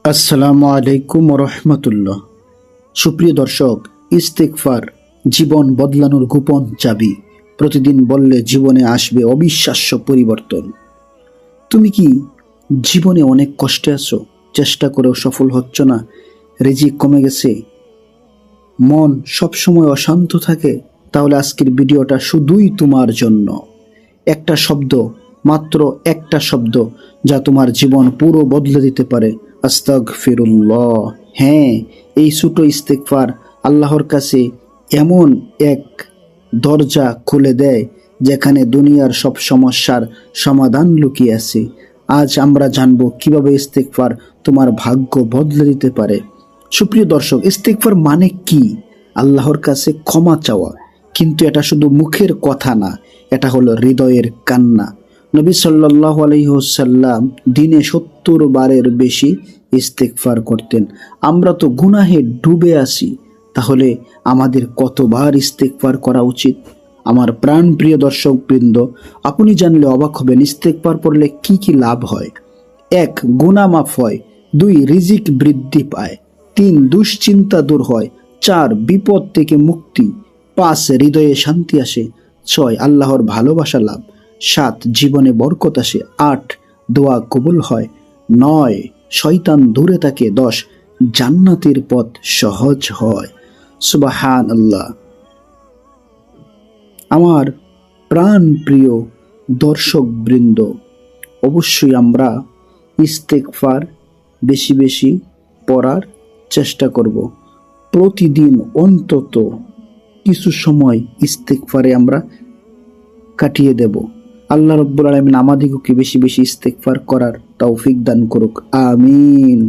আসসালামু আলাইকুম রহমতুল্লাহ। সুপ্রিয় দর্শক, ইস্তেগফার জীবন বদলানোর গোপন চাবি। প্রতিদিন বললে জীবনে আসবে অবিশ্বাস্য পরিবর্তন। তুমি কি জীবনে অনেক কষ্টে আছো, চেষ্টা করেও সফল হচ্ছ না, রিজিক কমে গেছে, মন সবসময় অশান্ত থাকে? তাহলে আজকের ভিডিওটা শুধুই তোমার জন্য। একটা শব্দ, মাত্র একটা শব্দ, যা তোমার জীবন পুরো বদলে দিতে পারে। আস্তাগফিরুল্লাহ। হ্যাঁ, এই ছোট ইস্তেগফার আল্লাহর কাছে এমন এক দরজা খুলে দেয় যেখানে দুনিয়ার সব সমস্যার সমাধান লুকিয়ে আছে। আজ আমরা জানবো কিভাবে ইস্তেগফার তোমার ভাগ্য বদলে দিতে পারে। সুপ্রিয় দর্শক, ইস্তেগফার মানে কি? আল্লাহর কাছে ক্ষমা চাওয়া। কিন্তু এটা শুধু মুখের কথা না, এটা হলো হৃদয়ের কান্না। নবী সাল্লাল্লাহু আলাইহি ওয়াসাল্লাম দিনে 70 বারের বেশি ইস্তেগফার করতেন। আমরা তো গুনাহে ডুবে আছি, তাহলে আমাদের কতবার ইস্তেগফার করা উচিত? আমার প্রাণ প্রিয় দর্শক বৃন্দ, আপনি জানলে অবাক হবেন ইস্তেগফার পড়লে কি কি লাভ হয়। 1. গুনাহ মাফ হয়। 2. রিজিক বৃদ্ধি পায়। 3. দুশ্চিন্তা দূর হয়। 4. বিপদ থেকে মুক্তি। 5. হৃদয়ে শান্তি আসে। 6. আল্লাহর ভালোবাসা লাভ। 7. জীবনে বরকত আসে। 8. দোয়া কবুল হয়। 9. শয়তান দূরে থাকে। 10. জান্নাতের পথ সহজ হয়। সুবহানাল্লাহ। আমার প্রাণ প্রিয় দর্শক বৃন্দ, অবশ্যই আমরা ইস্তেগফার বেশি বেশি পড়ার চেষ্টা করব। প্রতিদিন অন্তত কিছু সময় ইস্তেগফারে আমরা কাটিয়ে দেব। আল্লাহ রাব্বুল আলামিন আমাদিগকে বেশি বেশি ইস্তেগফার করার তৌফিক দান করুক। আমিন।